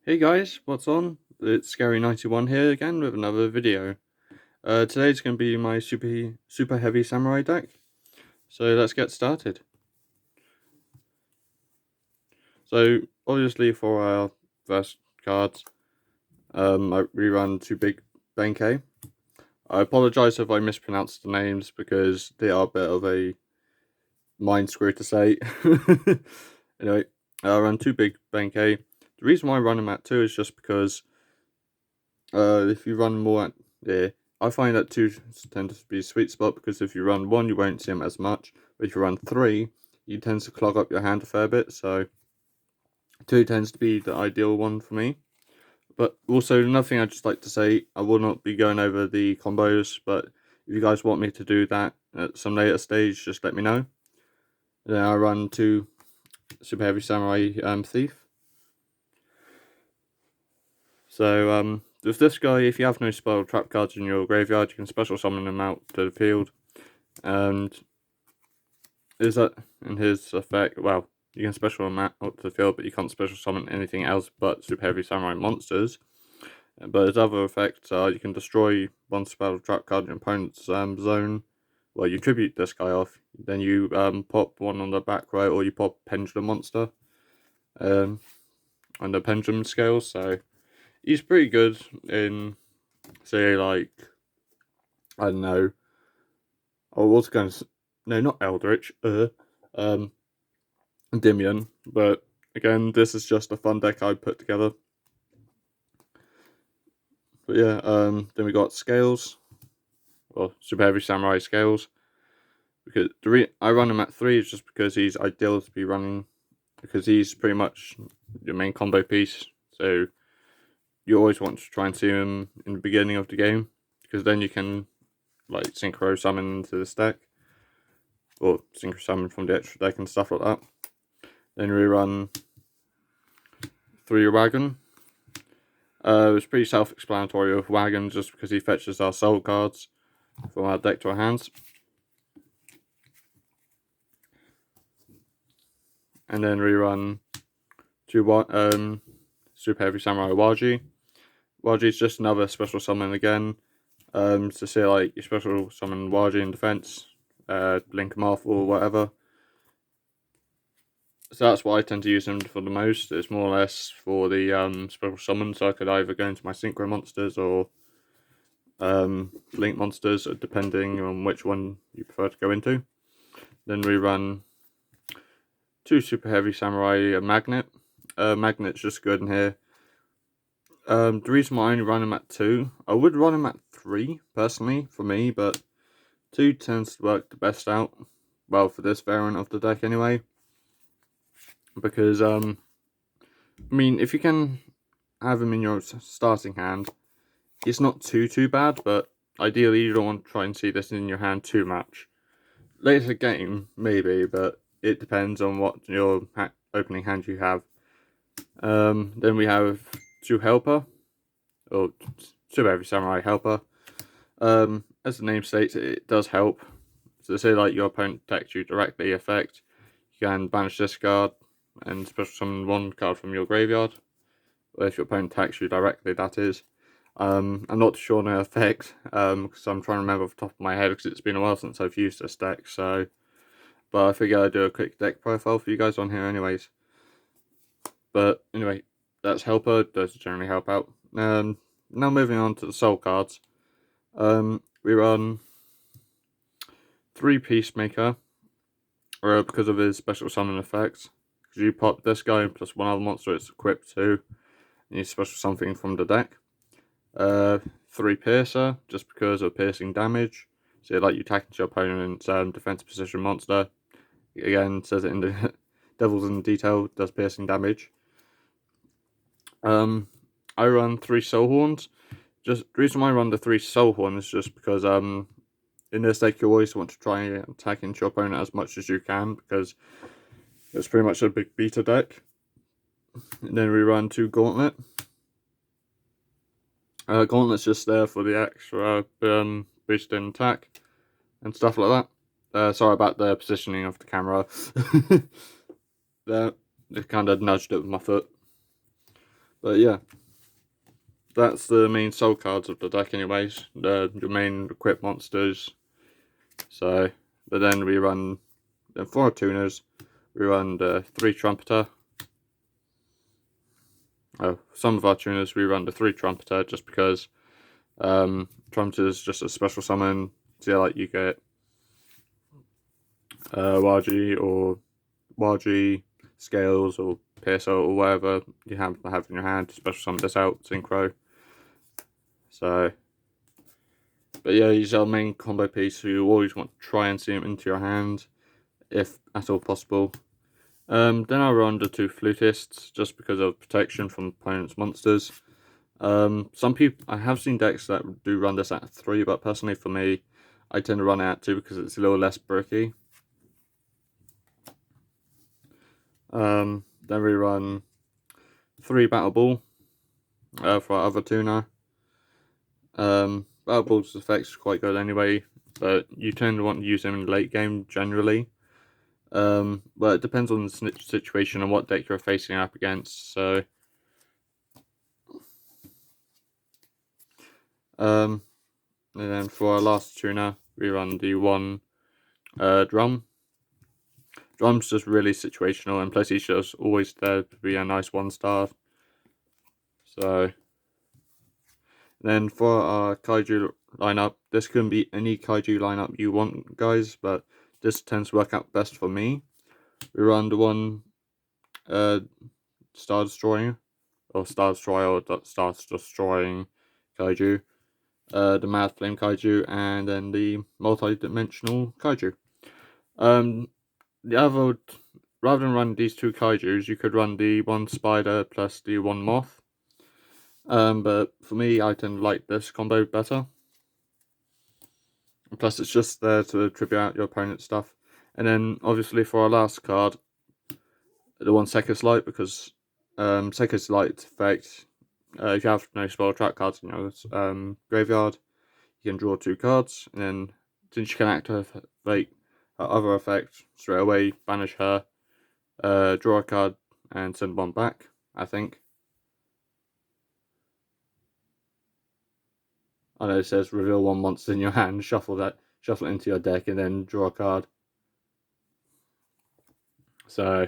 Hey guys, what's on? It's Scary91 here again with another video. Today's going to be my super heavy samurai deck. So let's get started. So obviously for our first cards, I rerun two big Benkei. I apologise if I mispronounced the names because they are a bit of a mind screw to say. Anyway, I run two big Benkei. The reason why I run them at two is just because if you run more at I find that two tend to be a sweet spot because if you run one, you won't see them as much. But if you run three, you tend to clog up your hand a fair bit. So two tends to be the ideal one for me. But also another thing I'd just like to say, I will not be going over the combos. But if you guys want me to do that at some later stage, just let me know. Then I run two super heavy samurai thief. So with this guy, if you have no spell trap cards in your graveyard, you can special summon them out to the field. And is that in his effect? Well, you can special them out to the field, but you can't special summon anything else but super heavy samurai monsters. But his other effects are you can destroy one spell trap card in your opponent's zone. Well, you tribute this guy off, then you pop one on the back right, or you pop pendulum monster on the pendulum scale. So he's pretty good in, say, like, I don't know. I was going to, no, not Eldritch, Endymion, but again, this is just a fun deck I put together. But yeah, then we got Scales, or Super Heavy Samurai Scales, because I run him at 3 is just because he's ideal to be running, because he's pretty much your main combo piece, so you always want to try and see him in the beginning of the game, because then you can, like, synchro summon into this deck, or synchro summon from the extra deck and stuff like that. Then we run 3 Wagon. It's pretty self-explanatory with Wagon just because he fetches our soul cards from our deck to our hands. And then we run 2 Super Heavy Samurai Waji. Waji is just another special summon again. To say like you special summon Waji in defense, link him off or whatever. So that's why I tend to use him for the most. It's more or less for the special summon, so I could either go into my synchro monsters or link monsters, depending on which one you prefer to go into. Then we run 2 super heavy samurai magnet. Magnet's just good in here. The reason why I only run him at 2, I would run him at 3 personally for me, but 2 tends to work the best out. Well, for this variant of the deck anyway. Because I mean, if you can have him in your starting hand, it's not too bad, but ideally you don't want to try and see this in your hand too much. Later game, maybe, but it depends on what your opening hand you have. Then we have 2 Helper, or Super Heavy Samurai Helper. As the name states, it does help. So say like your opponent attacks you directly, effect, you can banish this card and special summon 1 card from your graveyard. Or if your opponent attacks you directly, that is. I'm not sure on the effect, because I'm trying to remember off the top of my head because it's been a while since I've used this deck, so... But I figure I'd do a quick deck profile for you guys on here anyways. But anyway, that's Helper, does generally help out. Now moving on to the soul cards. We run 3 Peacemaker, because of his special summon effects. Because you pop this guy plus 1 other monster it's equipped to, and you special something from the deck. 3 Piercer, just because of piercing damage. So like you attack into your opponent's defensive position monster. Again, says it in the Devils in Detail, does piercing damage. I run 3 Soul Horns. Just the reason why I run the 3 Soul Horns is just because in this deck you always want to try and attack into your opponent as much as you can, because it's pretty much a big beta deck. And then we run 2 Gauntlet. Gauntlet's just there for the extra boost in attack and stuff like that. Sorry about the positioning of the camera. There, just kind of nudged it with my foot. But yeah, that's the main soul cards of the deck anyways, your main equipped monsters. So, but then we run, then for our tuners, we run the 3 trumpeter. Some of our tuners we run the 3 trumpeter just because trumpeter is just a special summon, so like you get Waji or Waji, Scales or Pearso or whatever you have in your hand to special summon this out, Synchro. So, but yeah, he's our main combo piece, so you always want to try and see him into your hand, if at all possible. Then I run the 2 flutists, just because of protection from opponent's monsters. Some people, I have seen decks that do run this at 3, but personally for me, I tend to run it at 2 because it's a little less bricky. Then we run 3 Battle Ball for our other tuner. Battle Ball's effects is quite good anyway, but you tend to want to use them in the late game generally. But it depends on the situation and what deck you're facing up against. So, and then for our last tuner, we run the 1 Drum. Drum's just really situational, and plus he's just always there to be a nice 1-star. So, then for our Kaiju lineup, this can be any Kaiju lineup you want, guys, but this tends to work out best for me. We run the 1 Star Destroyer, or Star Destroyer, or Star Destroying Kaiju, the Mad Flame Kaiju, and then the Multi-Dimensional Kaiju. The other, rather than run these 2 Kaijus, you could run the 1 Spider plus the 1 Moth. But for me, I tend to like this combo better. And plus, it's just there to tribute out your opponent's stuff. And then, obviously, for our last card, the 1 Sekis Light, because Sekis Light effect, if you have no spell track cards in your graveyard, you can draw 2 cards, and then since you can activate her other effect straight away, banish her, draw a card, and send 1 back, I think. I know it says reveal 1 monster in your hand, shuffle it into your deck, and then draw a card. So,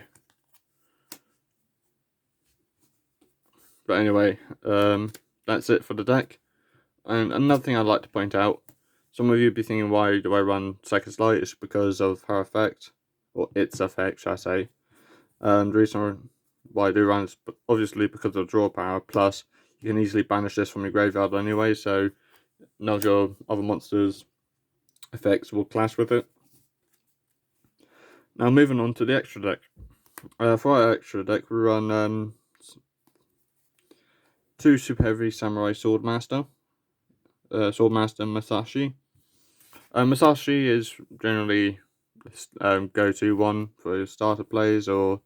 but anyway, that's it for the deck. And another thing I'd like to point out, some of you would be thinking, why do I run Sekis Light? It's because of her effect, or its effect, should I say. And the reason why I do run is obviously because of draw power, plus you can easily banish this from your graveyard anyway, so none of your other monsters' effects will clash with it. Now moving on to the extra deck. For our extra deck, we run 2 Super Heavy Samurai Swordmaster. Swordmaster Masashi. Masashi is generally go-to one for starter plays or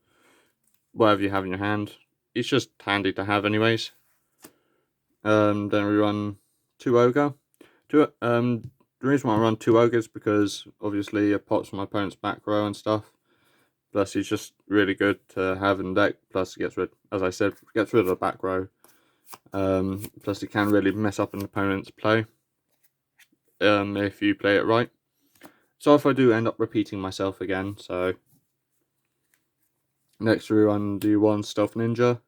whatever you have in your hand. It's just handy to have anyways. Then we run 2 Ogre. The reason why I run 2 Ogres is because obviously it pops from my opponent's back row and stuff. Plus he's just really good to have in deck. Plus he gets rid, as I said, gets rid of the back row. Plus he can really mess up an opponent's play if you play it right. So if I do end up repeating myself again, so next we run the 1 Stealth Ninja,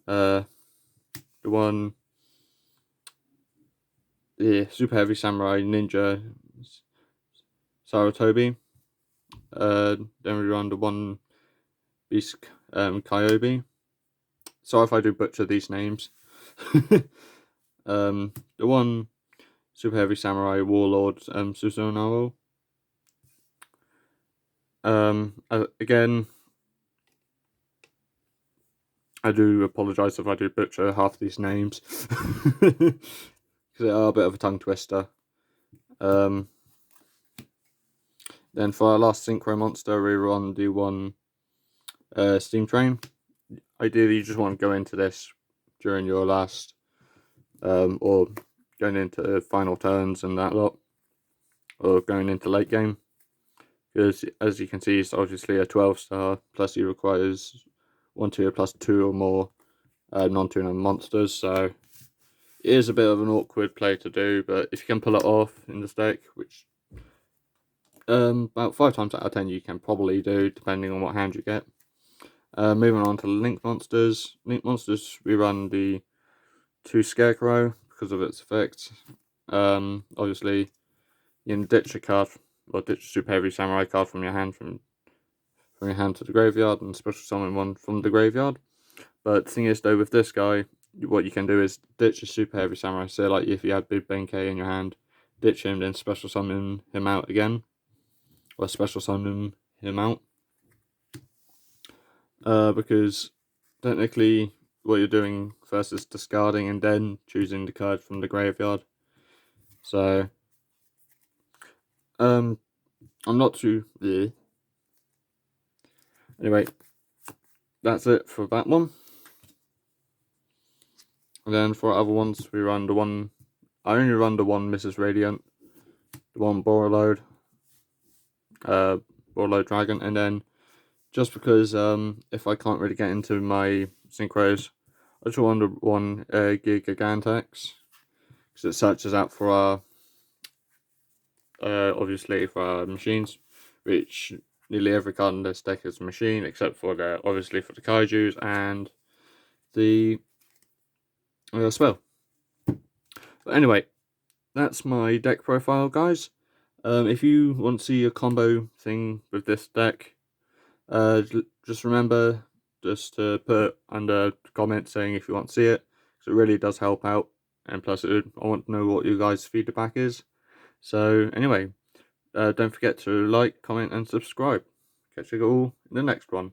the 1 Super Heavy Samurai Ninja Sarutobi, then we run the 1 Beast Kyobi. Sorry if I do butcher these names. The 1 Super Heavy Samurai Warlord Susanoo. Again, I do apologise if I do butcher half these names, because they are a bit of a tongue twister. Then for our last Synchro monster, we run the 1 Steam Train. Ideally, you just want to go into this during your last, or going into final turns and that lot, or going into late game. Because as you can see, it's obviously a 12-star, plus he requires 1 2 plus 2 or more non-tuner monsters, so it is a bit of an awkward play to do, but if you can pull it off in this deck, which about 5 times out of 10 you can probably do, depending on what hand you get. Moving on to Link Monsters. Link Monsters, we run the 2 Scarecrow because of its effects. Obviously, you can ditch a card, or ditch a Super Heavy Samurai card from your hand from your hand to the graveyard, and special summon one from the graveyard. But the thing is, though, with this guy, what you can do is ditch a Super Heavy Samurai. So, like if you had Big Benkei in your hand, ditch him, then special summon him out again, or special summon him out. Because technically, what you're doing first is discarding and then choosing the card from the graveyard. So, I'm not too. Bleh. Anyway, that's it for that one. And then for other ones, we run the one. I only run the one Mrs. Radiant, the one Borreload Dragon, and then just because if I can't really get into my synchros, I just run the one Gigantex because it searches out for our obviously for our machines, which nearly every card in this deck is a machine, except for obviously for the Kaijus and the spell. But anyway, that's my deck profile, guys. If you want to see a combo thing with this deck, just remember just to put under comment saying if you want to see it, because it really does help out, and plus I want to know what you guys' feedback is. So anyway, don't forget to like, comment and subscribe. Catch you all in the next one.